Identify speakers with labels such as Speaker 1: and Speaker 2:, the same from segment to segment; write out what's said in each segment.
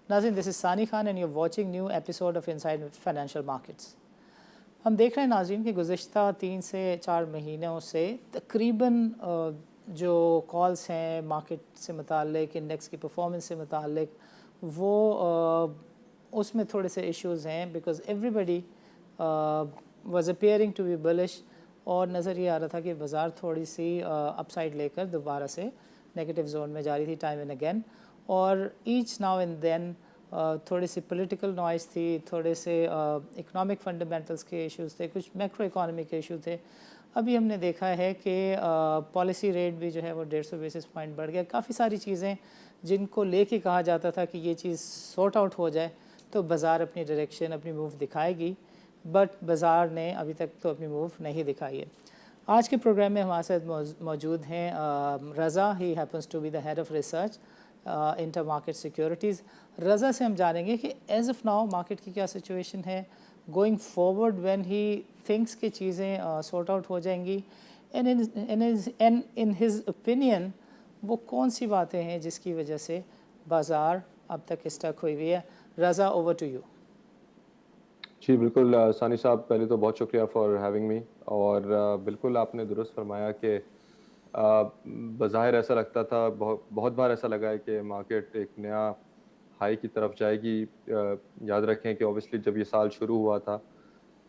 Speaker 1: नाज़रीन, this is Sani Khan and you are watching new episode of inside financial markets. हम देख रहे हैं नाज़रीन कि गुज़िश्ता 3 से 4 महीनों से तकरीबन जो कॉल्स हैं मार्केट से मुताल्लिक, इंडेक्स की परफॉर्मेंस से मुताल्लिक, वो उसमें थोड़े से इश्यूज़ हैं because everybody was appearing to be bullish और नज़र ये आ रहा था कि बाज़ार थोड़ी सी अपसाइड लेकर दोबारा से नेगेटिव जोन में जा रही थी टाइम एंड अगेन। और ईच नाउ एंड देन थोड़ी सी पॉलिटिकल नॉइज़ थी, थोड़े से इकोनॉमिक फंडामेंटल्स के इश्यूज़ थे, कुछ मैक्रो इकोनॉमी के इशू थे। अभी हमने देखा है कि पॉलिसी रेट भी जो है वो 150 बेसिस पॉइंट बढ़ गया। काफ़ी सारी चीज़ें जिनको लेके कहा जाता था कि ये चीज़ सॉर्ट आउट हो जाए तो बाज़ार अपनी डायरेक्शन, अपनी मूव दिखाएगी, बट बाज़ार ने अभी तक तो अपनी मूव नहीं दिखाई है। आज के प्रोग्राम में हमारे साथ मौजूद हैं Raza. He happens to be the head of research Intermarket Securities. Raza से हम जानेंगे कि एज ऑफ नाउ मार्केट की क्या सिचुएशन है, going forward when he thinks की चीज़ें सॉर्ट आउट हो जाएंगी, एंड इन हिज ओपिनियन वो कौन सी बातें हैं जिसकी वजह से बाज़ार अब तक स्टक हुई हुई है। रज़ा, ओवर टू यू।
Speaker 2: जी बिल्कुल सानी साहब, पहले तो बहुत शुक्रिया फॉर हैविंग मी। और बिल्कुल आपने दुरुस्त फरमाया कि बज़ाहिर ऐसा लगता था, बहुत बहुत बार ऐसा लगा है कि मार्केट एक नया हाई की तरफ जाएगी। याद रखें कि ऑब्वियसली जब ये साल शुरू हुआ था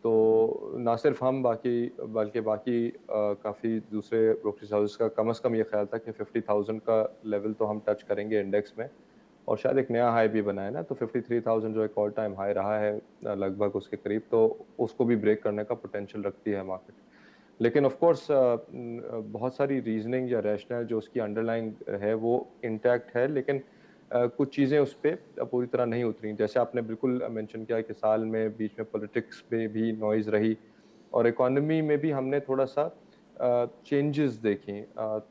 Speaker 2: तो ना सिर्फ हम बल्कि बाकी काफ़ी दूसरे ब्रोकरेज हाउस का कम से कम ये ख्याल था कि 50,000 का लेवल तो हम टच करेंगे इंडेक्स में, और शायद एक नया हाई भी बनाए ना। तो 53,000 जो एक ऑल टाइम हाई रहा है लगभग उसके करीब, तो उसको भी ब्रेक करने का पोटेंशियल रखती है मार्केट। लेकिन ऑफ कोर्स बहुत सारी रीजनिंग या रैशनल जो उसकी अंडरलाइंग है वो इंटैक्ट है, लेकिन कुछ चीज़ें उस पे पूरी तरह नहीं उतरी। जैसे आपने बिल्कुल मेंशन किया कि साल में बीच में पॉलिटिक्स में भी नॉइज़ रही और इकोनॉमी में भी हमने थोड़ा-सा चेंजेस देखी।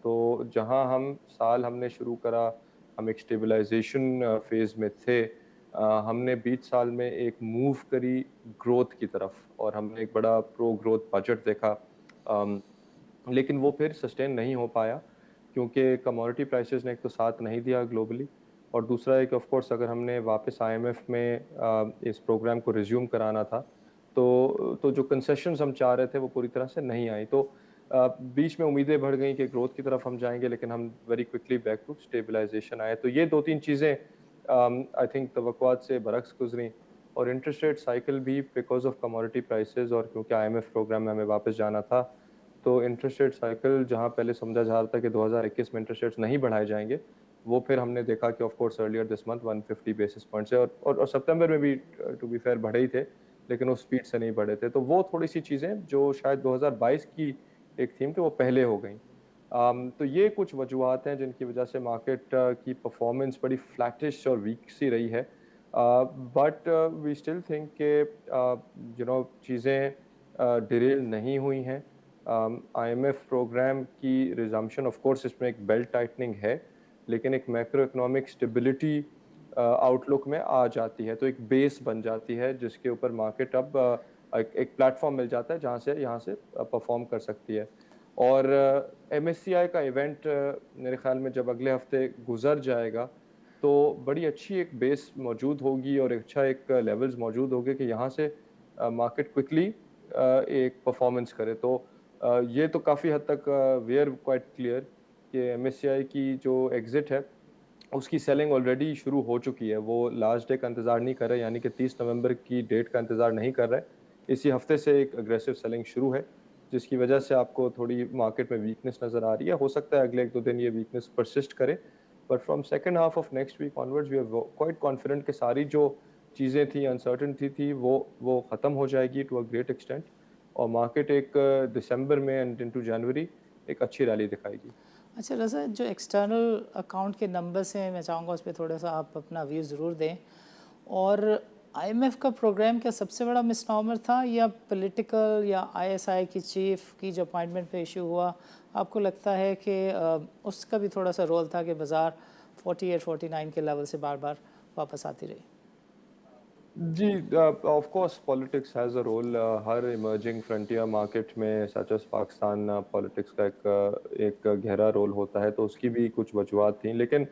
Speaker 2: तो जहाँ हमने शुरू करा, हम एक स्टेबलाइज़ेशन फ़ेज़ में थे। हमने बीच साल में एक मूव करी ग्रोथ की तरफ और हमने एक बड़ा प्रो ग्रोथ बजट देखा। अम, लेकिन वो फिर सस्टेन नहीं हो पाया क्योंकि कमोडिटी प्राइसेस ने एक तो साथ नहीं दिया ग्लोबली, और दूसरा एक ऑफ कोर्स अगर हमने वापस आईएमएफ में इस प्रोग्राम को रिज्यूम कराना था तो जो कंसेशंस हम चाह रहे थे वो पूरी तरह से नहीं आई। तो बीच में उम्मीदें बढ़ गई कि ग्रोथ की तरफ हम जाएंगे, लेकिन हम very quickly back to stabilisation आए। तो ये 2-3 चीज़ें आई थिंक तवक्कुआत से बरक्स गुजरी। और इंटरेस्ट रेट साइकिल भी बिकॉज ऑफ कमोडिटी प्राइसेस और क्योंकि आईएमएफ प्रोग्राम में हमें वापस जाना था, तो इंटरेस्ट रेट साइकिल जहाँ पहले समझा जा रहा था कि 2021 में इंटरेस्ट रेट्स नहीं बढ़ाए जाएंगे, वो फिर हमने देखा कि of course earlier this month 150 basis points है, और सितंबर में भी टू बी फेयर बढ़े ही थे, लेकिन उस स्पीड से नहीं बढ़े थे। तो वो थोड़ी सी चीज़ें जो शायद 2022 की एक थीम थी वो पहले हो गई। तो ये कुछ वजूहत हैं जिनकी वजह से मार्केट की परफॉर्मेंस बड़ी फ्लैटिश और वीक सी रही है। बट वी स्टिल थिंक के चीज़ें डिरेल नहीं हुई हैं। आईएमएफ प्रोग्राम की रिजम्पशन ऑफ कोर्स इसमें एक बेल्ट टाइटनिंग है, लेकिन एक मैक्रो इकोनॉमिक स्टेबिलिटी आउटलुक में आ जाती है, तो एक बेस बन जाती है जिसके ऊपर मार्केट अब एक प्लेटफॉर्म मिल जाता है जहाँ से यहाँ से परफॉर्म कर सकती है। और एमएससीआई का इवेंट मेरे ख्याल में जब अगले हफ्ते गुजर जाएगा तो बड़ी अच्छी एक बेस मौजूद होगी और एक लेवल्स मौजूद होंगे कि यहाँ से मार्केट क्विकली एक परफॉर्मेंस करे। तो ये तो काफ़ी हद तक वेयर क्वाइट क्लियर कि एमएससीआई की जो एग्जिट है उसकी सेलिंग ऑलरेडी शुरू हो चुकी है। वो लास्ट डे का इंतज़ार नहीं कर रहे, यानी कि 30 नवंबर की डेट का इंतज़ार नहीं कर रहे। इसी हफ्ते से एक अग्रेसिव सेलिंग शुरू है, जिसकी वजह से आपको थोड़ी मार्केट में वीकनेस नज़र आ रही है। हो सकता है अगले 1-2 दिन ये वीकनेस परसिस्ट करे, but from second half of next week onwards we are quite confident कि सारी जो चीज़ें थी, अनसर्टेनिटी थी, वो ख़त्म हो जाएगी टू अ ग्रेट एक्सटेंट, और मार्केट एक दिसंबर में एंड इनटू जनवरी एक अच्छी रैली दिखाएगी।
Speaker 1: अच्छा रज़ा, जो एक्सटर्नल अकाउंट के नंबर्स हैं मैं चाहूँगा उस पर थोड़ा सा आप अपना व्यू ज़रूर दें। और आईएमएफ का प्रोग्राम क्या सबसे बड़ा मिसनॉमर था या पॉलिटिकल या आईएसआई की चीफ की जो अपॉइंटमेंट पे इशू हुआ, आपको लगता है कि उसका भी थोड़ा सा रोल था कि बाज़ार 48-49 के लेवल से बार बार वापस आती रही?
Speaker 2: जी, of course politics has a role. हर इमर्जिंग फ्रंटियर मार्केट में सच एज़ पाकिस्तान पॉलिटिक्स का एक गहरा रोल होता है, तो उसकी भी कुछ वजूहत थी। लेकिन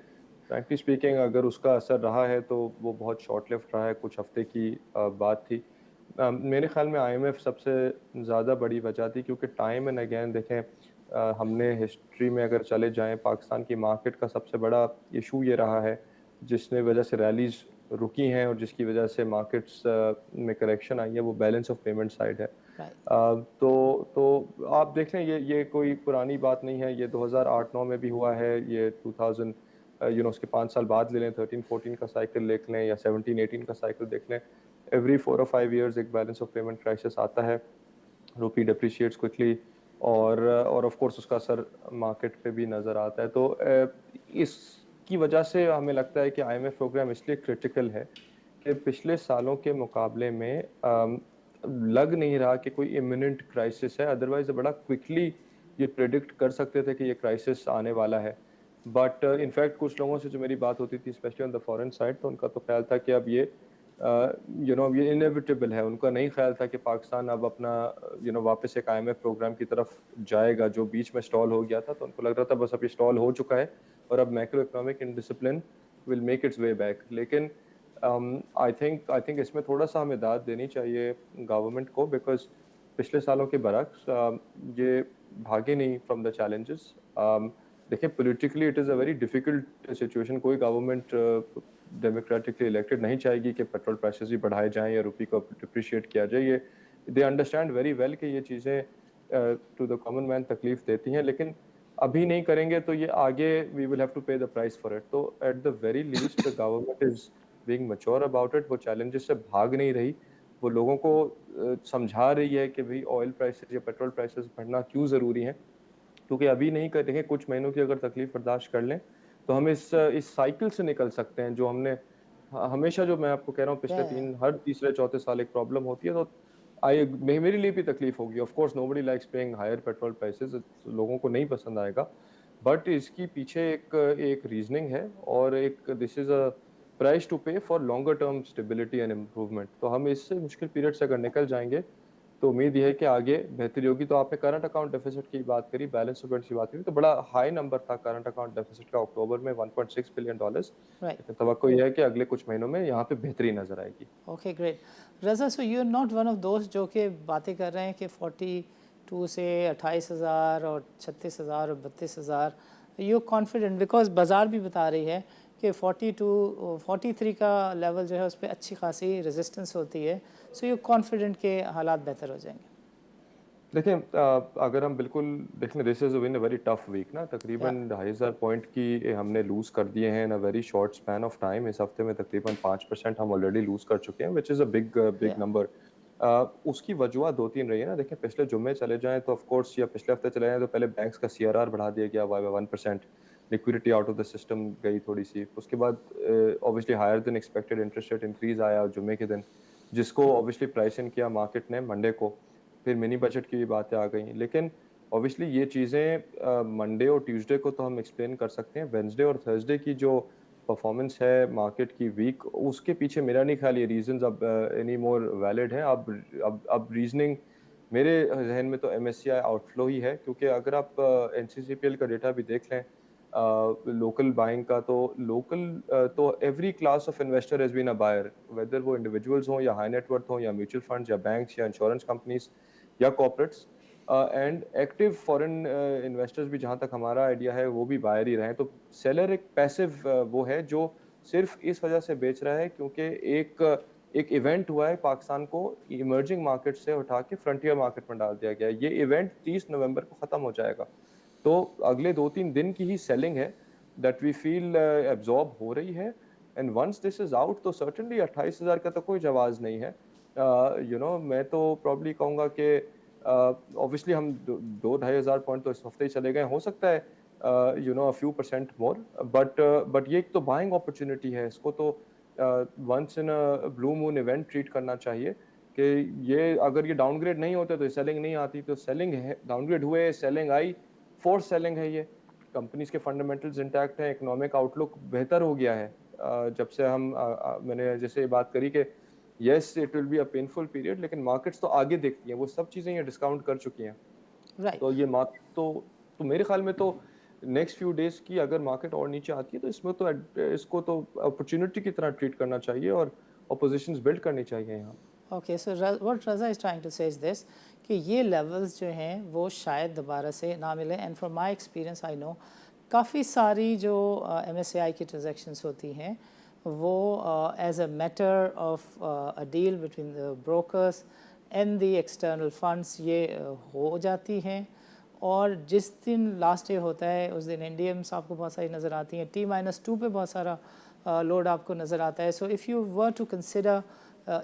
Speaker 2: फ्रैंकली स्पीकिंग अगर उसका असर रहा है तो वो बहुत शॉर्ट लिव्ड रहा है, कुछ हफ्ते की बात थी। मेरे ख्याल में आईएमएफ सबसे ज़्यादा बड़ी वजह थी क्योंकि टाइम एंड अगेन देखें हमने हिस्ट्री में अगर चले जाएँ पाकिस्तान की मार्केट का सबसे बड़ा इशू ये रहा है, जिसने वजह से रैलीज़ रुकी हैं और जिसकी वजह से मार्केट्स में करेक्शन आई है, वो बैलेंस ऑफ पेमेंट साइड है।
Speaker 1: राइट।
Speaker 2: तो आप देख लें ये कोई पुरानी बात नहीं है, ये 2008-9 में भी हुआ है, ये 2000 उसके 5 साल बाद ले लें, 13-14 का साइकिल देख लें या 17-18 का साइकिल देख लें। एवरी 4 और 5 इयर्स एक बैलेंस ऑफ पेमेंट क्राइसिस आता है, रूपी डेप्रिशिएट्स क्विकली और ऑफ कोर्स उसका असर मार्केट पे भी नज़र आता है। तो इसकी वजह से हमें लगता है कि आईएमएफ प्रोग्राम इसलिए क्रिटिकल है कि पिछले सालों के मुकाबले में लग नहीं रहा कि कोई इमिनेंट क्राइसिस है, अदरवाइज बड़ा क्विकली ये प्रेडिक्ट कर सकते थे कि ये क्राइसिस आने वाला है। बट इनफैक्ट कुछ लोगों से जो मेरी बात होती थी specially on the foreign side, तो उनका तो ख्याल था कि अब ये ये इनएविटेबल है। उनका नहीं ख्याल था कि पाकिस्तान अब अपना वापस एक आईएमएफ प्रोग्राम की तरफ जाएगा, जो बीच में स्टॉल हो गया था। तो उनको लग रहा था बस अब ये स्टॉल हो चुका है और अब macro economic indiscipline will make it's way back. लेकिन आई थिंक इसमें थोड़ा-सा हमें दाद देनी चाहिए गवर्नमेंट को, बिकॉज़ पिछले सालों के बरक्स ये भागे नहीं फ्रॉम द चैलेंजेस। देखिए politically it is a very difficult situation. कोई गवर्नमेंट डेमोक्रेटिकली इलेक्टेड नहीं चाहेगी कि पेट्रोल प्राइसेस भी बढ़ाए जाएँ या रुपये को डिप्रिशिएट किया जाए। ये दे अंडरस्टैंड वेरी वेल कि ये चीज़ें टू द कॉमन मैन तकलीफ देती हैं, लेकिन अभी नहीं करेंगे तो ये आगे वी विल हैव टू पे द प्राइस फॉर इट। तो at the very least the government is being mature about it. वो चैलेंजेस से भाग नहीं रही, वो लोगों को समझा रही है कि भाई ऑयल प्राइसेस या पेट्रोल प्राइसेस बढ़ना क्यों ज़रूरी है, क्योंकि अभी नहीं करेंगे, कुछ महीनों की अगर तकलीफ बर्दाश्त कर लें तो हम इस साइकिल से निकल सकते हैं जो हमने हमेशा, जो मैं आपको कह रहा हूँ पिछले
Speaker 1: या
Speaker 2: तीन हर तीसरे चौथे साल एक प्रॉब्लम होती है। तो मेरे लिए भी तकलीफ होगी। Of course nobody likes paying higher petrol prices, लोगों को नहीं पसंद आएगा, बट इसकी पीछे एक एक रीजनिंग है और एक this is a price to pay for longer term stability and improvement. तो हम इससे मुश्किल पीरियड से अगर निकल जाएंगे तो उम्मीद ये है कि आगे बेहतरी होगी। तो आपने करंट अकाउंट डेफिसिट की बात करी, बैलेंस ऑफ पेमेंट्स की बात करी, तो बड़ा हाई नंबर था करंट अकाउंट डेफिसिट का अक्टूबर में $1.6 बिलियन।
Speaker 1: राइट।
Speaker 2: लेकिन तवक्को ये है कि अगले कुछ महीनों में यहाँ पे बेहतरी नजर आएगी।
Speaker 1: Okay great. Raza, so you are not one of दोस्त जो कि बातें कर रहे हैं कि 42 से 28,000 और 36,000 और 32,000, यू कॉन्फिडेंट बिकॉज बाज़ार भी बता रही है कि 42 43 का लेवल जो है उस पर अच्छी खासी रेजिस्टेंस होती है, सो यू कॉन्फिडेंट के हालात बेहतर हो जाएंगे?
Speaker 2: देखिए अगर हम बिल्कुल देख लें, this is win a very tough week ना,
Speaker 1: या
Speaker 2: तकरीबन 2,500 पॉइंट की हमने लूज कर दिए हैं in a very short span of time. इस हफ्ते में तकरीबन 5% हम ऑलरेडी लूज कर चुके हैं, which is a big big
Speaker 1: या
Speaker 2: नंबर। उसकी वजूहत दो तीन रही है ना। देखिए पिछले जुम्मे चले जाएं तो ऑफ कोर्स, या पिछले हफ्ते चले जाएं तो पहले बैंक्स का सीआरआर बढ़ा दिया गया by 1%, liquidity out of the system गई थोड़ी सी। उसके बाद obviously higher than expected interest rate increase आया जुम्मे के दिन, जिसको ऑब्वियसली प्राइस इन किया मार्केट ने मंडे को। फिर मिनी बजट की भी बातें आ गई, लेकिन ऑब्वियसली ये चीज़ें मंडे और ट्यूसडे को तो हम एक्सप्लेन कर सकते हैं। वेंसडे और थर्सडे की जो परफॉर्मेंस है मार्केट की वीक, उसके पीछे मेरा नहीं ख्याल ये रीजंस अब एनी मोर वैलिड है। अब रीजनिंग मेरे जहन में तो एमएससीआई आउटफ्लो ही है, क्योंकि अगर आप एनसीसीपीएल का डेटा भी देख लें लोकल बाइंग का, तो तो every class of investor has been a buyer, whether वो इंडिविजुअल्स हों या हाई नेटवर्थ हों या म्यूचुअल फंड्स या बैंक्स या इंश्योरेंस कंपनीज या corporates, and active foreign investors भी, जहां तक हमारा आइडिया है, वो भी बायर ही रहे हैं। तो सेलर एक पैसिव वो है जो सिर्फ इस वजह से बेच रहा है क्योंकि एक इवेंट हुआ है, पाकिस्तान को इमर्जिंग मार्केट से उठा के फ्रंटियर मार्केट में डाल दिया गया है। ये इवेंट 30 नवंबर को खत्म हो जाएगा, तो अगले 2-3 दिन की ही सेलिंग है दैट वी फील एब्जॉर्ब हो रही है। And once this is out तो सर्टेनली 28,000 का तो कोई जवाब नहीं है। मैं तो प्रॉब्ली कहूँगा कि ऑब्वियसली हम 2-2,500 पॉइंट तो इस हफ्ते ही चले गए, हो सकता है a few percent more, but ये एक तो बाइंग अपॉर्चुनिटी है, इसको तो once in a blue moon event treat करना चाहिए कि ये अगर ये डाउनग्रेड नहीं होते तो सेलिंग नहीं आती। तो सेलिंग है, डाउनग्रेड हुए, सेलिंग आई, फोर्स सेलिंग है ये। कंपनीज के फंडामेंटल्स इंटैक्ट हैं, इकोनॉमिक आउटलुक बेहतर हो गया है जब से मैंने जैसे बात करी कि yes it will be a painful period, लेकिन मार्केट्स तो आगे देखती हैं, वो सब चीज़ें ये डिस्काउंट कर चुकी हैं।
Speaker 1: राइट।
Speaker 2: तो ये मार्केट तो मेरे ख्याल में तो नेक्स्ट फ्यू डेज़ की अगर मार्केट और नीचे आती है तो इसमें तो इसको तो अपॉर्च्युनिटी की तरह ट्रीट करना चाहिए और पोजीशंस बिल्ड करनी चाहिए यहाँ।
Speaker 1: Okay, so what Raza is trying to say is this कि ये लेवल्स जो हैं वो शायद दोबारा से ना मिले। And from my experience I know काफ़ी सारी जो MSCI की ट्रांजैक्शंस होती हैं वो as a matter of a deal between the brokers and the external funds ये हो जाती हैं। और जिस दिन लास्ट डे होता है उस दिन इंडियम्स आपको बहुत सारी नज़र आती हैं, T-2 पे बहुत सारा लोड आपको नज़र आता है। So if you were to consider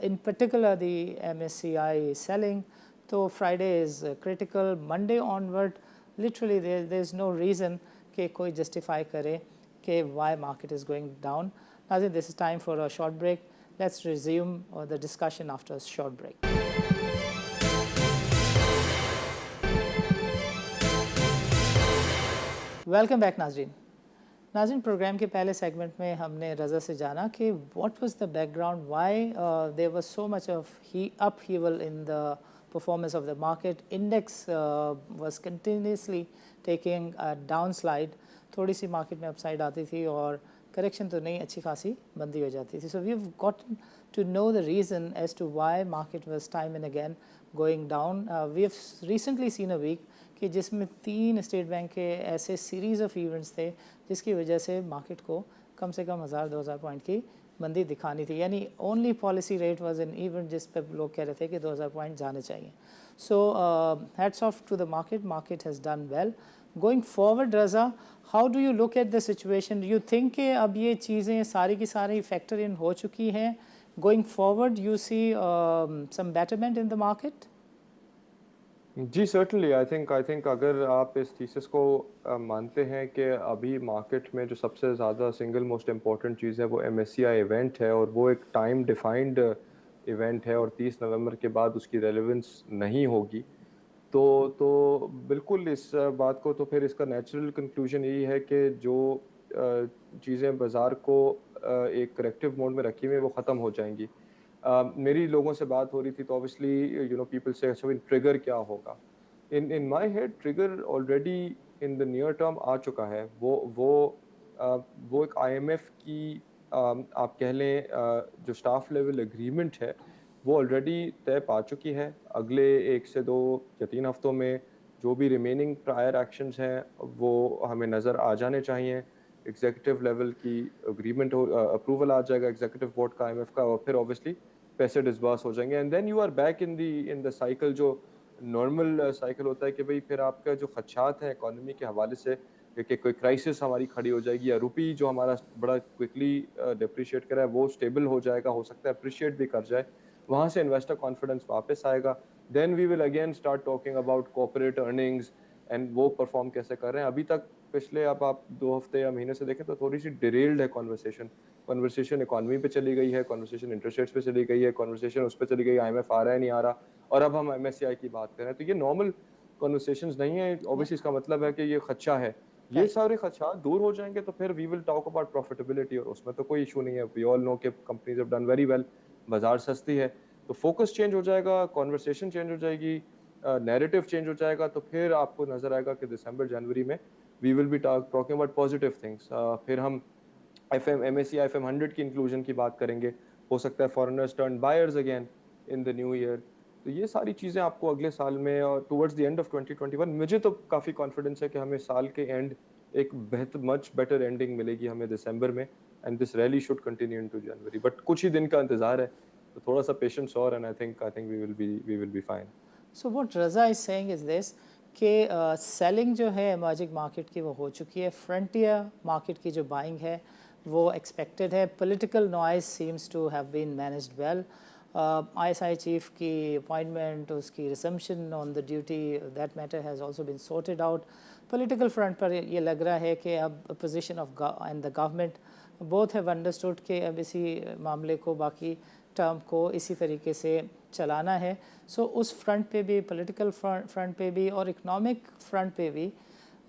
Speaker 1: in particular the MSCI selling, तो Friday is critical, Monday onward literally there is no reason कि कोई justify करे कि why market is going down. Naज़रीन, this is time for a short break. Let's resume the discussion after a short break. Welcome back नाजरीन। नाज़रीन, programme के पहले segment में हमने रज़ा से जाना कि what was the background why there was so much of upheaval in the performance of the market. Index was continuously taking a down slide. थोड़ी सी मार्केट में अपसाइड आती थी और करेक्शन तो नहीं, अच्छी खासी मंदी हो जाती थी। So we have gotten to know the reason as to why market was time and again going down. We have recently seen a week कि जिसमें 3 स्टेट बैंक के ऐसे सीरीज़ ऑफ इवेंट्स थे जिसकी वजह से मार्केट को कम से कम 1000-2000 पॉइंट की मंदी दिखानी थी। यानी only policy rate was an event जिस पर लोग कह रहे थे कि 2000 पॉइंट जाने चाहिए। So hats off to the market has done well. Going forward Raza, how do you look at the situation? You think कि अब ये चीज़ें सारी की सारी फैक्टर इन हो चुकी हैं? Going forward you see some betterment in the market?
Speaker 2: जी, सर्टेनली आई थिंक अगर आप इस थीसिस को मानते हैं कि अभी मार्केट में जो सबसे ज़्यादा सिंगल मोस्ट इम्पॉर्टेंट चीज़ है वो MSCI इवेंट है और वो एक टाइम डिफाइंड इवेंट है और 30 नवंबर के बाद उसकी रेलेवेंस नहीं होगी। तो बिल्कुल इस बात को तो फिर इसका नेचुरल कंक्लूजन यही है कि जो चीज़ें बाज़ार को एक करेक्टिव मोड में रखी हुई हैं वो ख़त्म हो जाएँगी। मेरी लोगों से बात हो रही थी तो ऑब्वियसली पीपल से अच्छा ट्रिगर क्या होगा? In in my head trigger already in the near term आ चुका है। वो एक IMF की आप कह लें जो स्टाफ लेवल एग्रीमेंट है वो ऑलरेडी तय पा चुकी है। अगले 1 से 2 या 3 हफ्तों में जो भी रिमेनिंग प्रायर एक्शंस हैं वो हमें नज़र आ जाने चाहिए। एग्ज़ीक्यूटिव लेवल की एग्रीमेंट अप्रूवल आ जाएगा एग्ज़ीक्यूटिव बोर्ड का IMF का और फिर ऑब्वियसली पैसे डिसबर्स हो जाएँगे and then you are back in the cycle जो नॉर्मल साइकिल होता है कि भई फिर आपका जो खदशात हैं इकोनॉमी के हवाले से कि कोई क्राइसिस हमारी खड़ी हो जाएगी या रुपी जो हमारा बड़ा क्विकली डेप्रिशिएट कर रहा है वो स्टेबल हो जाएगा, हो सकता है एप्रिशिएट भी कर जाए। वहाँ से इन्वेस्टर कॉन्फिडेंस वापस आएगा। Then we will again start talking about corporate earnings and वो परफॉर्म कैसे कर रहे हैं। अभी तक पिछले अब आप 2 हफ्ते या महीने से देखें तो थोड़ी-सी डिरेल्ड है कन्वर्सेशन। कन्वर्सेशन इकोनॉमी पे चली गई है, कन्वर्सेशन इंटरेस्ट रेट्स पे चली गई है, कन्वर्सेशन उस पे चली गई IMF आ रहा है, नहीं आ रहा और अब हम MSCI की बात कर रहे हैं। तो ये नॉर्मल कन्वर्सेशंस नहीं है। ऑब्वियसली इसका मतलब है कि ये खदशा है। ये
Speaker 1: राइट।
Speaker 2: सारे खदशात दूर हो जाएँगे तो फिर we will talk about profitability और उसमें तो कोई इश्यू नहीं है। वी ऑल नो कि companies have done very well, बाज़ार सस्ती है। तो फोकस चेंज हो जाएगा, कन्वर्सेशन चेंज हो जाएगी, नैरेटिव चेंज हो जाएगा तो फिर आपको नज़र आएगा कि दिसंबर जनवरी में we will be talking about positive things. फिर हम MSCI FM 100 की इंक्लूजन की बात करेंगे। हो सकता है foreigners turn buyers again in the new year. तो ये सारी चीज़ें आपको अगले साल में और टुवर्ड्स द एंड ऑफ 2021 मुझे तो काफ़ी कॉन्फिडेंस है कि हमें साल के एंड एक मच बेटर एंडिंग मिलेगी हमें दिसंबर में and this rally should continue into January. But कुछ ही दिन का इंतज़ार है, तो थोड़ा-सा पेशेंस और and I think we will be fine.
Speaker 1: So what Raza is saying is this कि सेलिंग जो है इमर्जिंग मार्केट की वो हो चुकी है। फ्रंटियर मार्केट की जो बाइंग है वो एक्सपेक्टेड है। Political noise seems to have been managed well. ISI chief की अपॉइंटमेंट, उसकी resumption on the duty, that matter has also been sorted out. Political front पर ये लग रहा है कि अब position of and the government both have understood कि अब इसी मामले को, बाकी टर्म को इसी तरीके से चलाना है। सो उस फ्रंट पे भी, पॉलिटिकल फ्रंट पे भी और इकोनॉमिक फ्रंट पे भी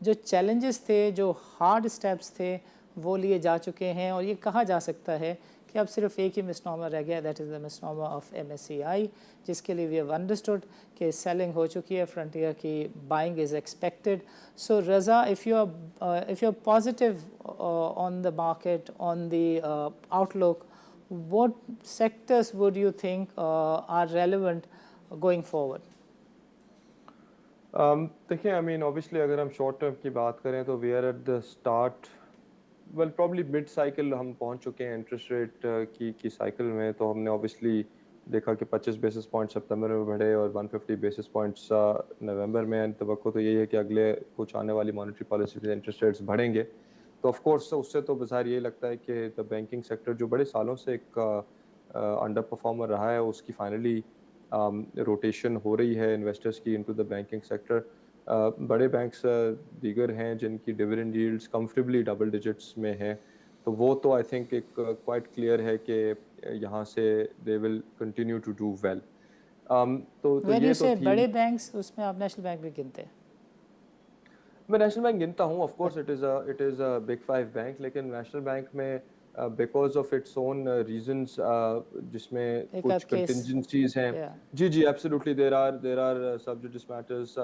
Speaker 1: जो चैलेंजेस थे, जो हार्ड स्टेप्स थे, वो लिए जा चुके हैं और ये कहा जा सकता है कि अब सिर्फ एक ही मिसनोमर रह गया, that is the misnomer of MSCI, जिसके लिए वी हैव अंडरस्टूड कि सेलिंग हो चुकी है, फ्रंटियर की buying is expected. So Raza, if you are positive on the market, on the outlook, what sectors would you think are relevant going forward?
Speaker 2: देखिए, I mean obviously अगर हम short term की बात करें तो we are at the start, well probably mid cycle हम पहुंच चुके हैं इंटरेस्ट रेट की साइकिल में. तो हमने ऑब्वियसली देखा कि 25 बेसिस पॉइंट सितंबर में बढ़े और 150 बेसिस पॉइंट्स नवंबर में. एंड तवक्को तो यही है कि अगले कुछ आने वाली मॉनेटरी पॉलिसी से इंटरेस्ट रेट्स बढ़ेंगे. तो ऑफ कोर्स उससे तो बाजार ये लगता है कि द बैंकिंग सेक्टर जो बड़े सालों से एक अंडर परफॉर्मर रहा है, उसकी फाइनली रोटेशन हो रही है इन्वेस्टर्स की इनटू द बैंकिंग सेक्टर. बड़े बैंक्स दीगर हैं जिनकी dividend yields comfortably double digits में हैं, तो वो तो आई थिंक एक क्वाइट क्लियर है कि यहाँ से they will continue to do well. तो
Speaker 1: When
Speaker 2: ये
Speaker 1: you
Speaker 2: तो
Speaker 1: say
Speaker 2: थी.
Speaker 1: बड़े बैंक्स, उसमें आप नेशनल बैंक भी गिनते हैं?
Speaker 2: मैं नेशनल बैंक गिनता हूँ, of course it is a big five bank, लेकिन नेशनल बैंक में because of its own reasons जिसमें
Speaker 1: एक आध
Speaker 2: कुछ
Speaker 1: केस,
Speaker 2: कंटिजेंसीज हैं.
Speaker 1: या
Speaker 2: जी जी, absolutely there are sub judice matters,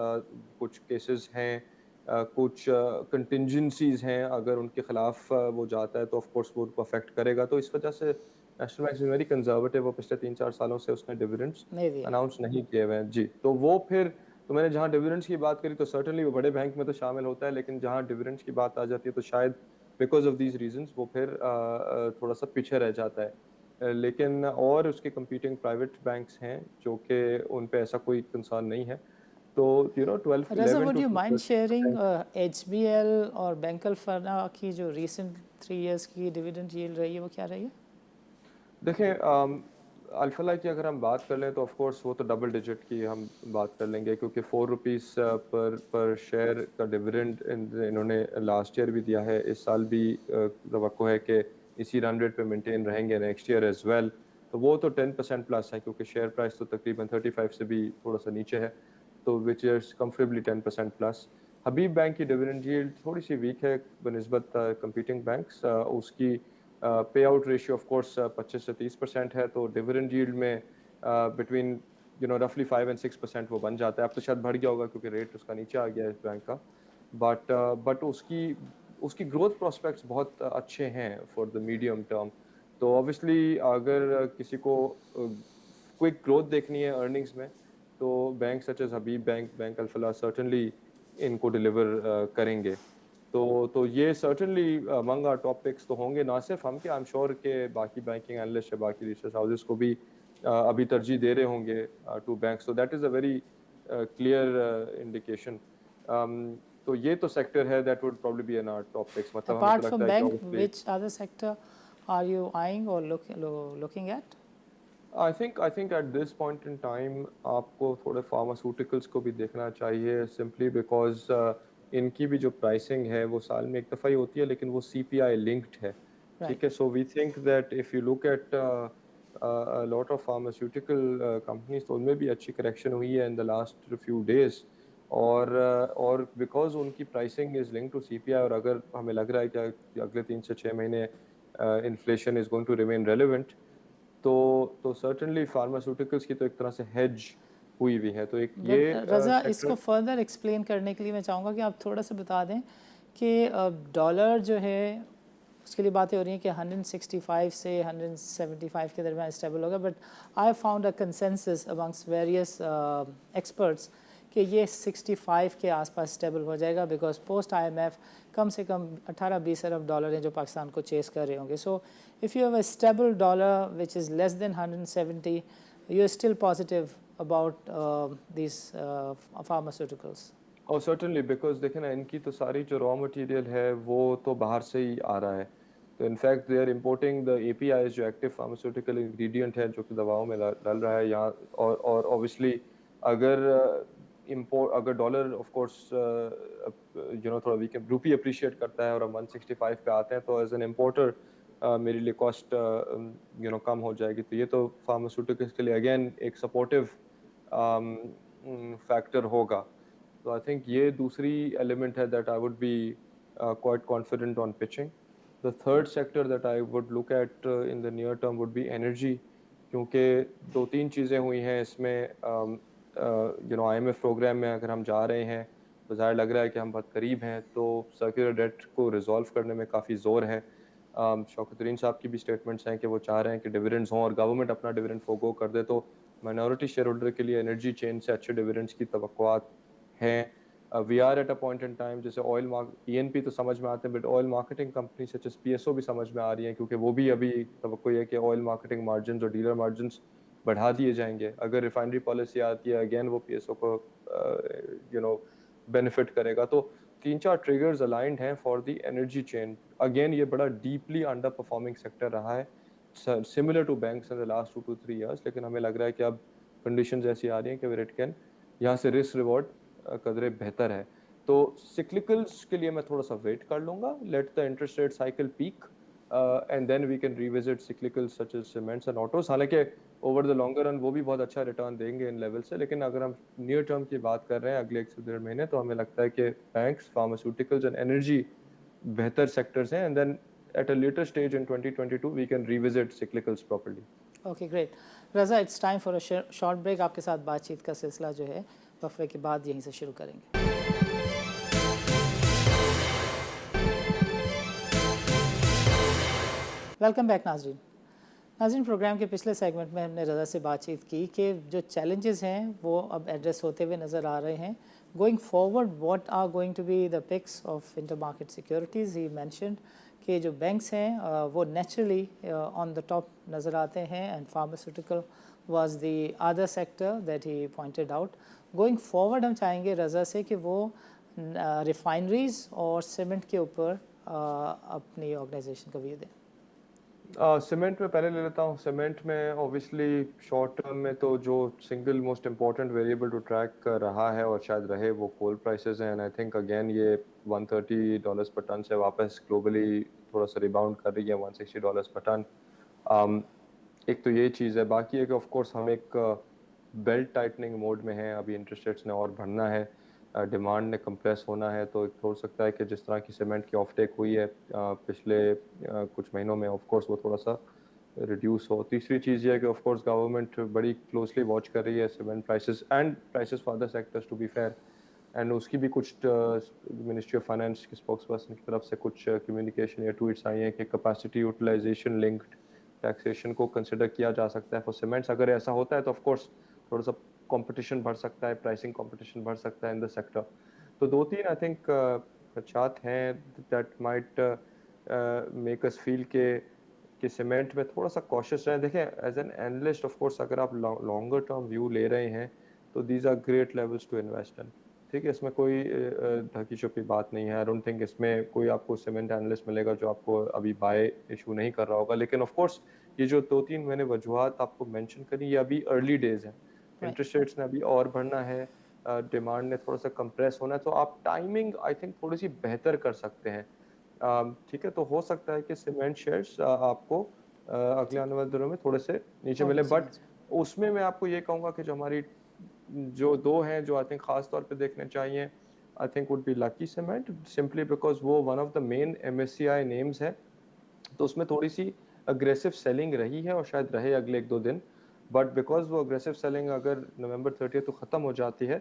Speaker 2: कुछ केसेस हैं, कुछ कंटिजेंसीज हैं. अगर उनके खिलाफ वो जाता है तो ऑफ कोर्स वो उनको अफेक्ट करेगा. तो इस वजह से national bank is very conservative. वो पिछले 3-4 सालों से उसने डिविडेंड्स
Speaker 1: नहीं दिया.
Speaker 2: अनाउंस नहीं किए हुए हैं. जी, तो वो फिर, तो मैंने जहाँ डिविडेंड्स की बात करी तो सर्टेनली वो बड़े बैंक में तो शामिल होता है, लेकिन जहाँ डिविडेंड्स की बात आ जाती है तो शायद बिकॉज ऑफ दीज रीजंस वो फिर थोड़ा सा पीछे रह जाता है. लेकिन और उसके कंपीटिंग प्राइवेट बैंक्स हैं जो कि उन पे ऐसा कोई कंसर्न नहीं है. तो 12
Speaker 1: Raza,
Speaker 2: 11
Speaker 1: would
Speaker 2: to
Speaker 1: you mind
Speaker 2: 13%.
Speaker 1: sharing HBL और बैंक अल्फाना की जो रिसेंट 3 इयर्स की डिविडेंड यील्ड रही है, वो क्या रही है?
Speaker 2: देखिए, अल्फला की अगर हम बात कर लें तो ऑफ कोर्स वो तो डबल डिजिट की हम बात कर लेंगे, क्योंकि 4 रुपीज़ पर शेयर का डिविडेंड इन्होंने लास्ट ईयर भी दिया है. इस साल भी तवक्को है कि इसी रन रेट पे मेंटेन रहेंगे नेक्स्ट ईयर एज वेल. तो वो तो 10% प्लस है, क्योंकि शेयर प्राइस तो तकरीबन 35 से भी थोड़ा सा नीचे है, तो which is comfortably 10% plus. Habib bank की डिविडेंड यील्ड थोड़ी सी वीक है बनिस्बत कंपीटिंग बैंक्स. उसकी पे आउट रेशियो ऑफ कोर्स 25 से 30% है, तो डिविडेंड यील्ड में बिटवीन रफली 5 and 6% वो बन जाता है. अब तो शायद बढ़ गया होगा क्योंकि रेट उसका नीचे आ गया है इस बैंक का. बट उसकी उसकी ग्रोथ प्रोस्पेक्ट्स बहुत अच्छे हैं फॉर द मीडियम टर्म. तो ऑब्वियसली अगर किसी को क्विक ग्रोथ देखनी है अर्निंग्स में, तो bank such as Habib bank, bank Alfalah certainly इनको डिलीवर करेंगे. तो ये certainly among our top picks तो होंगे. ना सिर्फ हम, कि आई एम श्योर के बाकी बैंकिंग एनालिस्ट या बाकी रिसर्च हाउसेस को भी अभी तरजीह दे रहे होंगे to banks. So that is a very clear indication. तो ये तो सेक्टर है that would probably be in our top picks. मतलब हमें
Speaker 1: Apart
Speaker 2: तो लगता
Speaker 1: from
Speaker 2: है कि
Speaker 1: bank,
Speaker 2: obviously
Speaker 1: which other sector are you eyeing or looking at?
Speaker 2: I think at this point in time आपको थोड़े फार्मास्यूटिकल्स को भी देखना चाहिए, सिंपली बिकॉज इनकी भी जो प्राइसिंग है वो साल में एक दफ़ा ही होती है, लेकिन वो सीपीआई लिंक्ड है.
Speaker 1: Right.
Speaker 2: ठीक है, so we think that if you look at lot of pharmaceutical companies, तो उनमें भी अच्छी करेक्शन हुई है in the last few days. और बिकॉज उनकी pricing is link to CPI, और अगर हमें लग रहा है कि अगले 3 से 6 महीने inflation is going to remain relevant, तो सर्टेनली फार्मास्यूटिकल्स की तो एक तरह से हेज हुई हुई है. तो एक ये
Speaker 1: बट रज़ा, इसको
Speaker 2: सेक्टर.
Speaker 1: फर्दर एक्सप्लेन करने के लिए मैं चाहूँगा कि आप थोड़ा सा बता दें कि डॉलर जो है उसके लिए बातें हो रही हैं कि 165 से 175 के दरमियान स्टेबल होगा, but I found a consensus amongst various experts कि ये 65 के आसपास स्टेबल हो जाएगा, बिकॉज पोस्ट IMF कम से कम 18-20 अरब डॉलर हैं जो पाकिस्तान को चेस कर रहे होंगे. So if you have a stable dollar which is less than 170, you are still positive about these pharmaceuticals.
Speaker 2: और सर्टेनली बिकॉज देखें ना, इनकी तो सारी जो रॉ मटेरियल है वो तो बाहर से ही आ रहा है. तो in fact they are importing the APIs, जो एक्टिव फार्मास्यूटिकल इंग्रेडिएंट है जो कि दवाओं में डल रहा है यहाँ. और ऑब्वियसली अगर अगर डॉलर ऑफ कोर्स थोड़ा वीक, रूपी अप्रिशिएट करता है और हम 165 पे आते हैं, तो एज एन इम्पोर्टर मेरे लिए कॉस्ट कम हो जाएगी. तो ये तो फार्मास्यूटिकल्स के लिए अगेन एक सपोर्टिव फैक्टर होगा. तो आई थिंक ये दूसरी एलिमेंट है that I would be quite confident on pitching. The third sector that I would look at in the near term would be energy, क्योंकि 2-3 चीज़ें हुई हैं इसमें। IMF प्रोग्राम में अगर हम जा रहे हैं तो ज़ाहिर लग रहा है कि हम बहुत करीब हैं, तो सर्कुलर डेट को रिज़ॉल्व करने में काफ़ी ज़ोर है। शौकत तरीन साहब की भी स्टेटमेंट्स हैं कि वो चाह रहे हैं कि डिविडेंड्स हों और गवर्नमेंट अपना डिविडेंड फ़ोरगो कर दे, तो माइनॉरिटी शेयर होल्डर के लिए एनर्जी चेन से अच्छे डिविडेंड्स की तवक्कुआत हैं। We are at a point in time, जैसे ऑयल ईएनपी तो समझ में आते हैं, but oil marketing company such as PSO भी समझ में आ रही हैं, क्योंकि वो भी अभी तवक्को ये है कि ऑयल मार्केटिंग मार्जिन्स और डीलर मार्जिन्स बढ़ा दिए जाएंगे। अगर रिफाइनरी पॉलिसी आती है अगेन वो पीएसओ को बेनिफिट करेगा। तो 3-4 ट्रिगर्स अलाइंड हैं for the energy chain. Again ये बड़ा डीपली अंडर परफॉर्मिंग सेक्टर रहा है, similar to banks in the last 2 to 3 years, लेकिन हमें लग रहा है कि अब कंडीशंस ऐसी आ रही हैं कि वेयर इट कैन, यहाँ से रिस्क रिवॉर्ड कदरे बेहतर है। तो सिक्लिकल्स के लिए मैं थोड़ा-सा वेट कर लूँगा, let the interest rate cycle peak and then we can revisit cyclicals such as cements and autos. हालाँकि ओवर द लॉन्गर रन वो भी बहुत अच्छा रिटर्न देंगे इन लेवल से, लेकिन अगर हम नियर टर्म की बात कर रहे हैं अगले 1 से 1.5 महीने, तो हमें लगता है कि बैंक्स, फार्मास्यूटिकल्स एंड एनर्जी बेहतर सेक्टर्स हैं, and then at a later stage in 2022 we can revisit cyclicals properly.
Speaker 1: Okay great. Raza, it's time for a short break. आपके साथ बातचीत का सिलसिला जो है वक्फे के बाद यहीं से शुरू करेंगे। वेलकम बैक नाजरीन। नाज़रीन, प्रोग्राम के पिछले सेगमेंट में हमने रज़ा से बातचीत की कि जो चैलेंजेस हैं वो अब एड्रेस होते हुए नज़र आ रहे हैं। Going forward what are going to be the picks of Intermarket Securities. He mentioned कि जो बैंक्स हैं वो नेचुरली ऑन द टॉप नज़र आते हैं, and pharmaceutical was the other sector that he pointed out. Going forward हम चाहेंगे रज़ा से कि वो रिफाइनरीज़ और सीमेंट के ऊपर अपनी ऑर्गेनाइजेशन का व्यू दें।
Speaker 2: सीमेंट में पहले ले लेता हूँ। सीमेंट में ऑब्वियसली शॉर्ट टर्म में तो जो single most important variable to track रहा है और शायद रहे, वो कोल प्राइसेस हैं। एंड आई थिंक अगेन ये $130 पर टन से वापस ग्लोबली थोड़ा सा रिबाउंड कर रही है, $160 पर टन। एक तो ये चीज़ है। बाकी है कि ऑफ कोर्स हम एक बेल्ट टाइटनिंग मोड में हैं, अभी इंटरेस्ट रेट्स ने और बढ़ना है, डिमांड ने कंप्रेस होना है, तो हो सकता है कि जिस तरह की सीमेंट की ऑफटेक हुई है पिछले कुछ महीनों में, ऑफ कोर्स वो थोड़ा सा रिड्यूस हो। तीसरी चीज़ ये है कि ऑफ कोर्स गवर्नमेंट बड़ी क्लोजली वॉच कर रही है cement prices and prices for other sectors to be fair, and उसकी भी कुछ मिनिस्ट्री ऑफ फाइनेंस के स्पोक्स पर्सन की तरफ से कुछ कम्युनिकेशन या ट्वीट्स आई हैं कि कैपेसिटी यूटिलाइजेशन लिंक्ड टैक्सेशन को कंसिडर किया जा सकता है फॉर सीमेंट्स। अगर ऐसा होता है तो ऑफ कोर्स थोड़ा सा कंपटीशन बढ़ सकता है, प्राइसिंग कंपटीशन बढ़ सकता है इन द सेक्टर। तो 2-3 आई थिंक खदशात हैं that might make us feel कि सीमेंट में थोड़ा सा कॉशियस रहें। देखें, as an analyst of course अगर आप लॉन्गर टर्म व्यू ले रहे हैं तो these are great levels to invest in. ठीक है, इसमें कोई ढकी छुपी बात नहीं है। आई डोंट थिंक इसमें कोई आपको सीमेंट एनालिस्ट मिलेगा जो आपको अभी बाय इशू नहीं कर रहा होगा। लेकिन ऑफ कोर्स ये जो 2-3 मैंने वजूहात आपको मेंशन करी, ये अभी अर्ली डेज हैं।
Speaker 1: राइट।
Speaker 2: इंटरेस्ट रेट्स ने अभी और बढ़ना है, डिमांड ने थोड़ा सा कंप्रेस होना है, तो आप टाइमिंग आई थिंक थोड़ी सी बेहतर कर सकते हैं। ठीक है, तो हो सकता है कि सीमेंट शेयर्स आपको अगले आने वाले दिनों में थोड़े से नीचे
Speaker 1: और
Speaker 2: मिले,
Speaker 1: नीचे
Speaker 2: बट
Speaker 1: नीचे।
Speaker 2: उसमें मैं आपको ये कहूँगा कि जो हमारी जो 2 हैं जो आई थिंक खास तौर पे देखने चाहिए, I think would be Lucky Cement, simply because वो one of the main MSCI names है। तो उसमें थोड़ी-सी अग्रेसिव सेलिंग रही है और शायद रहे अगले 1-2 दिन, बट बिकॉज़ वो अग्रेसिव सेलिंग अगर नवंबर 30th को खत्म हो जाती है,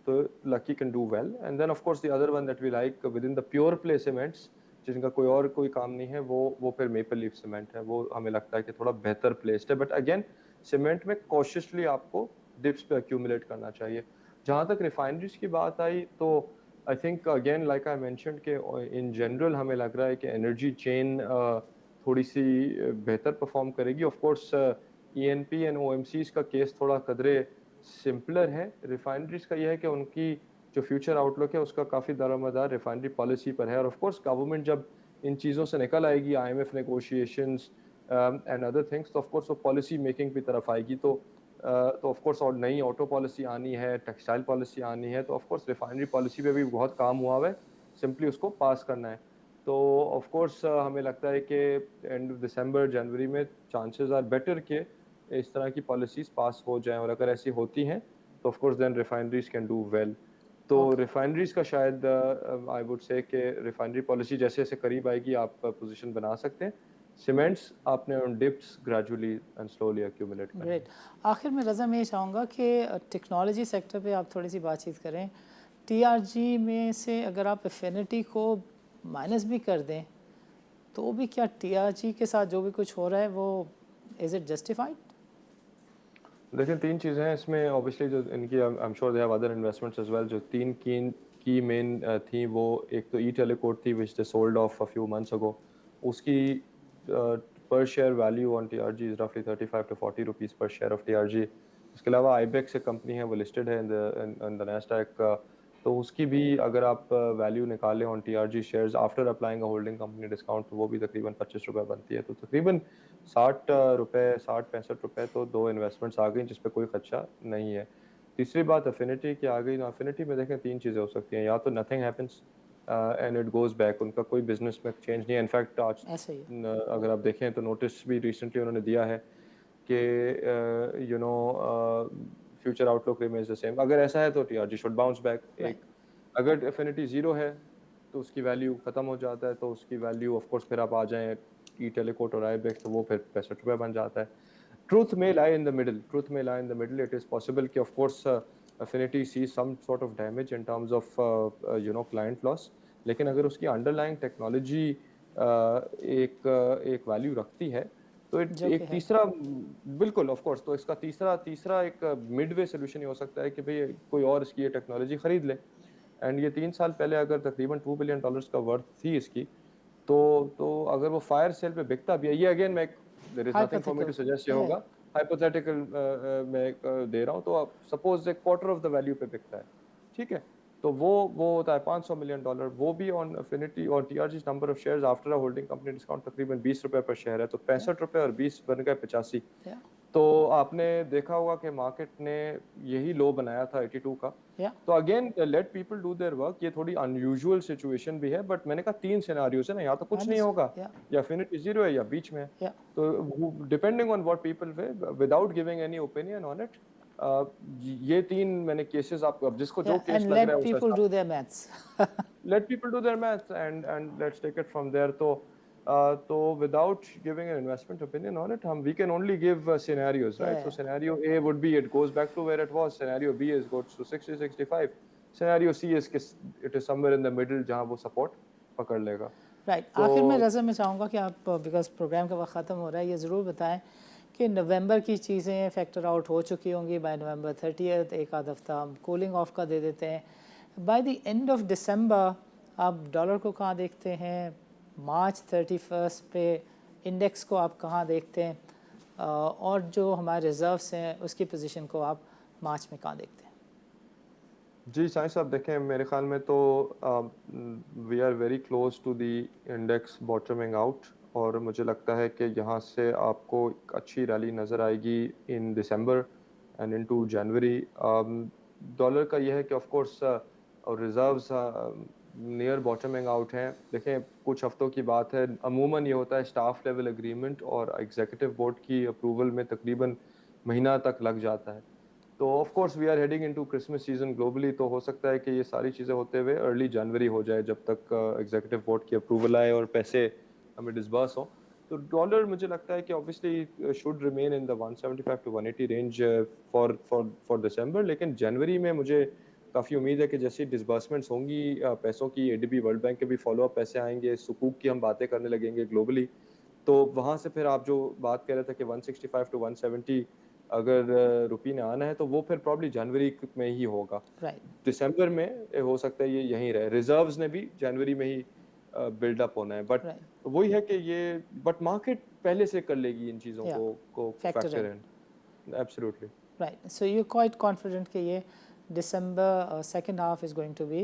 Speaker 2: तो Lucky can do well. And then of course the other one that we like within the pure play cements, जिनका कोई काम नहीं है, वो फिर मेपल लीफ सीमेंट है। वो हमें लगता है कि थोड़ा बेहतर प्लेस्ड है, बट अगेन सीमेंट में कॉशियसली आपको डिप्स पे एक्यूमुलेट करना चाहिए। जहाँ तक रिफाइनरीज की बात आई, तो I think again like I mentioned कि इन जनरल हमें लग रहा है कि एनर्जी चेन थोड़ी सी बेहतर परफॉर्म करेगी। Of course ENP and OMCs का केस थोड़ा कदरे सिंपलर है। रिफाइनरीज का यह है कि उनकी जो फ्यूचर आउटलुक है उसका काफ़ी दारोमदार रिफाइनरी पॉलिसी पर है, और ऑफ कोर्स गवर्नमेंट जब इन चीज़ों से निकल आएगी, IMF negotiations and other things, तो ऑफ कोर्स वो पॉलिसी मेकिंग की तरफ आएगी। तो ऑफ कोर्स और नई ऑटो पॉलिसी आनी है, टेक्सटाइल पॉलिसी आनी है, तो ऑफ कोर्स रिफाइनरी पॉलिसी पे भी बहुत काम हुआ हुआ है, सिंपली उसको पास करना है। तो ऑफ कोर्स हमें लगता है कि एंड दिसंबर जनवरी में चांसेस आर बेटर कि इस तरह की पॉलिसीज पास हो जाएं, और अगर ऐसी होती हैं तो of course then refineries can do well. तो
Speaker 1: ओके,
Speaker 2: रिफाइनरीज़ का शायद आई वुड से कि रिफाइनरी पॉलिसी जैसे-जैसे करीब आएगी आप पोज़ीशन बना सकते हैं। सीमेंट्स आपने on dips gradually and slowly accumulate करने
Speaker 1: ग्रेट।
Speaker 2: हैं।
Speaker 1: आखिर में रज़ा मैं ये चाहूँगा कि टेक्नोलॉजी सेक्टर पे आप थोड़ी सी बातचीत करें। टीआरजी में से अगर आप एफिनिटी को माइनस भी कर दें तो भी क्या टीआरजी के साथ जो भी कुछ हो रहा है वो इज़ इट जस्टिफाइड?
Speaker 2: देखिए 3 चीज़ें हैं इसमें ऑब्वियसली जो इनकी I am sure they have other investments as well जो 3 की मेन थी वो एक तो ई-टेलेकोट थी which they sold of a few months ago. उसकी पर share value on TRG is रफली 35 टू 40 रुपीस पर शेयर ऑफ टीआरजी। इसके अलावा आईबेक्स एक कंपनी है वो लिस्टेड है इन द नैस्डैक तो उसकी भी अगर आप वैल्यू निकालें on TRG shares after applying a holding company discount तो वो भी तकरीबन ₹25 बनती है। तो तकरीबन 60 रुपए 60-65 रुपए तो 2 इन्वेस्टमेंट्स आ गई जिस पे कोई खर्चा नहीं है। तीसरी बात एफिनिटी की आ गई तो एफिनिटी में देखें 3 चीज़ें हो सकती हैं या तो nothing happens and it goes back उनका कोई बिज़नेस में चेंज नहीं है। इनफैक्ट आज
Speaker 1: ऐसा ही है।
Speaker 2: अगर आप देखें तो नोटिस भी रिसेंटली उन्होंने दिया है कि future outlook remains the same. अगर ऐसा है तो TRG should bounce back
Speaker 1: right,
Speaker 2: एक। अगर एफिनिटी 0 है तो उसकी वैल्यू खत्म हो जाता है तो उसकी वैल्यू ऑफ कोर्स फिर आप आ जाएँ ई-टेलेकोट और आईबेक्स तो वो फिर ₹65 बन जाता है। Truth may lie in the middle. Truth may lie in the middle. It is possible कि of course Affinity sees some sort of damage in terms of client loss. लेकिन अगर उसकी underlying technology एक वैल्यू रखती है तो
Speaker 1: जो कि
Speaker 2: एक
Speaker 1: है।
Speaker 2: तीसरा बिल्कुल ऑफ कोर्स तो इसका तीसरा तीसरा एक मिडवे सोल्यूशन ये हो सकता है कि भाई कोई और इसकी ये टेक्नोलॉजी खरीद ले एंड ये 3 साल पहले अगर तकरीबन $2 बिलियन का वर्थ थी इसकी तो अगर वो फायर सेल पे बिकता भी है ये अगेन मैं there is nothing for me to
Speaker 1: hypothetical
Speaker 2: suggest ये
Speaker 1: है।
Speaker 2: होगा हाइपोथेटिकल मैं दे रहा हूँ तो आप सपोज एक क्वार्टर ऑफ द वैल्यू पे बिकता है ठीक है तो वो होता है $500 मिलियन वो भी ऑन अफिनिटी और TRG number of shares after a holding company discount तकरीबन ₹20 पर शेयर है तो
Speaker 1: या
Speaker 2: ₹65 और 20 बन गए 85
Speaker 1: या
Speaker 2: तो आपने देखा होगा कि मार्केट ने यही लो बनाया था 82 का
Speaker 1: या
Speaker 2: तो again let people do their work ये थोड़ी अनयूजुअल सिचुएशन भी है बट मैंने कहा 3 सिनेरियोज है ना या तो कुछ नहीं
Speaker 1: अंडरस्टूड
Speaker 2: होगा
Speaker 1: या
Speaker 2: या फिनिटी जीरो है या बीच में है
Speaker 1: या
Speaker 2: तो depending on what people way without giving any opinion on it ये 3 मैंने केसेस आपको अब जिसको जो
Speaker 1: या
Speaker 2: केस
Speaker 1: एंड
Speaker 2: लग रहा
Speaker 1: लेट
Speaker 2: है उस
Speaker 1: पीपल
Speaker 2: हिसाब
Speaker 1: do their maths.
Speaker 2: let people do their maths and let's take it from there तो without giving an investment opinion on it we can only give scenarios right so
Speaker 1: या
Speaker 2: scenario A would be it goes back to where it was scenario B is goes to 60 65 scenario C is it is somewhere in the middle जहाँ वो support पकड़ लेगा
Speaker 1: right.
Speaker 2: तो
Speaker 1: आखिर में रज़ा मैं चाहूँगा कि आप बिकॉज प्रोग्राम का वक्त ख़त्म हो रहा है ये ज़रूर बताएं कि नवंबर की चीज़ें फैक्टर आउट हो चुकी होंगी बाय नवंबर 30th एक आध हफ्ता हम कूलिंग ऑफ का दे देते हैं by the end of December आप डॉलर को कहाँ देखते हैं मार्च 31 पे इंडेक्स को आप कहाँ देखते हैं और जो हमारे रिजर्व्स हैं उसकी पोजीशन को आप मार्च में कहाँ देखते हैं?
Speaker 2: जी साईं साहब देखें मेरे ख्याल में तो we are very close to the index bottoming out और मुझे लगता है कि यहाँ से आपको एक अच्छी रैली नज़र आएगी इन दिसंबर एंड इनटू जनवरी डॉलर का यह है कि ऑफ कोर्स और रिजर्व्स नियर बॉटमिंग आउट हैं देखें कुछ हफ्तों की बात है अमूमन ये होता है स्टाफ लेवल एग्रीमेंट और एग्जीक्यूटिव बोर्ड की अप्रूवल में तकरीबन महीना तक लग जाता है तो of course we are heading into Christmas season globally तो हो सकता है कि ये सारी चीज़ें होते हुए अर्ली जनवरी हो जाए जब तक एग्जीक्यूटिव बोर्ड की अप्रूवल आए और पैसे हमें डिसबर्स हो तो डॉलर मुझे लगता है कि obviously should remain in the 175 to 180 range for December लेकिन जनवरी में मुझे काफ़ी उम्मीद है कि जैसी डिसबर्समेंट्स होंगी पैसों की एडीबी वर्ल्ड बैंक के भी फॉलो अप पैसे आएंगे सुकूक की हम बातें करने लगेंगे ग्लोबली तो वहाँ से फिर आप जो बात कर रहे थे कि 165 टू 170 अगर रुपये ने आना है तो वो फिर प्रॉब्ली जनवरी में ही होगा
Speaker 1: राइट
Speaker 2: दिसंबर में हो सकता है ये यहीं रहे रिजर्व्स ने भी जनवरी में ही बिल्डअप होना है बट
Speaker 1: राइट
Speaker 2: वही है कि ये बट मार्केट पहले से कर लेगी इन चीज़ों
Speaker 1: या
Speaker 2: को
Speaker 1: factor
Speaker 2: factor
Speaker 1: in
Speaker 2: in absolutely
Speaker 1: right so you're quite confident कि ये December second half is going to be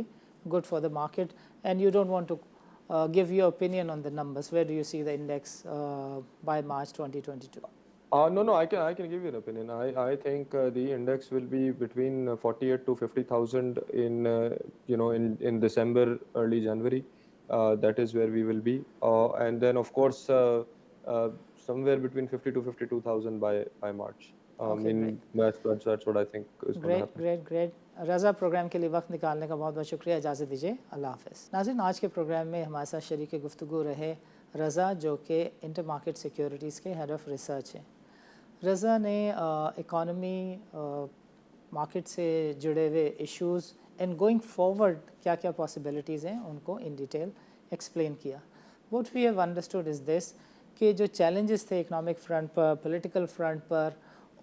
Speaker 1: good for the market and you don't want to give your opinion on the numbers where do you see the index by March 2022?
Speaker 2: No, I can give you an opinion. I think the index will be between 48 to 50,000 in in December, early January. That is where we will be, and then of course somewhere between 50 to 52,000 by March.
Speaker 1: Okay, great.
Speaker 2: That's what I think is going to
Speaker 1: great
Speaker 2: happen.
Speaker 1: Great great Raza, program के लिए वक्त निकालने का बहुत बहुत शुक्रिया। इजाज़त दीजिए, अल्लाह हाफ़िज़। नाज़रीन, आज के प्रोग्राम में हमारे साथ शरीक गुफ्तगू रहे रज़ा, जो कि इंटर मार्केट सिक्योरिटीज़ के हेड ऑफ़ रिसर्च हैं। रज़ा ने इकॉनमी मार्केट से जुड़े हुए इश्यूज़ एंड गोइंग फॉरवर्ड क्या क्या पॉसिबिलिटीज़ हैं उनको इन डिटेल एक्सप्लेन किया। What we have understood is this कि जो चैलेंजेस थे इकोनॉमिक फ्रंट पर, पॉलिटिकल फ्रंट पर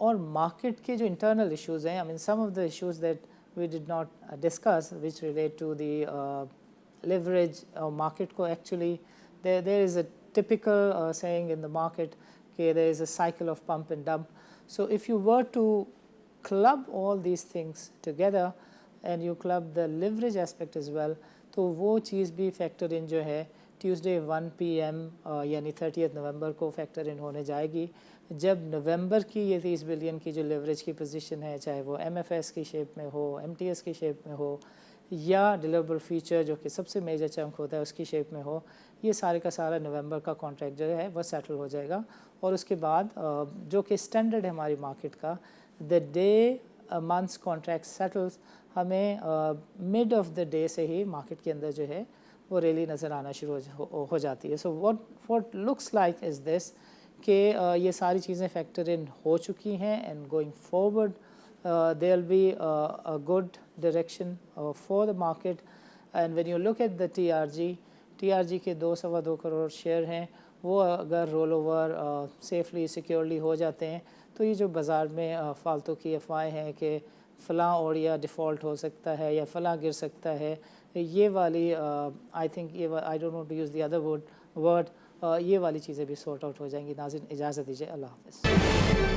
Speaker 1: और मार्केट के जो इंटरनल इश्यूज़ हैं, I mean some of the issues that we did not discuss which relate to the leverage market को actually there is a typical saying in the market okay, there is a cycle of pump and dump. So if you were to club all these things together and you club the leverage aspect as well, तो वो चीज़ भी factor in जो है Tuesday 1 PM यानी 30 नवंबर को factor in होने जाएगी, जब नवंबर की ये 30 बिलियन की जो लेवरेज की पोजीशन है, चाहे वो MFS की शेप में हो, MTS की शेप में हो या डिलीवरेबल फीचर जो कि सबसे मेजर चंक होता है उसकी शेप में हो, ये सारे का सारा नवंबर का कॉन्ट्रैक्ट जो है वह सेटल हो जाएगा। और उसके बाद जो कि स्टैंडर्ड है हमारी मार्केट का, the day months contract settles, हमें मिड ऑफ द डे से ही मार्केट के अंदर जो है वो रैली नज़र आना शुरू हो जाती है। So what looks like is this कि ये सारी चीज़ें फैक्टर इन हो चुकी हैं and going forward there will be a good direction for the market. And when you look at the TRG के 2.25 करोड़ शेयर हैं, वो अगर रोल ओवर सेफली सिक्योरली हो जाते हैं तो ये जो बाज़ार में फालतू की अफवाहें हैं कि फ़लाँ ओडिया डिफ़ॉल्ट हो सकता है या फ़लाँ गिर सकता है, ये वाली आई थिंक ये I don't want to use the other word ये वाली चीज़ें भी सॉर्ट आउट हो जाएंगी। नाज़रीन, इजाज़त दीजिए, अल्लाह हाफ़िज़।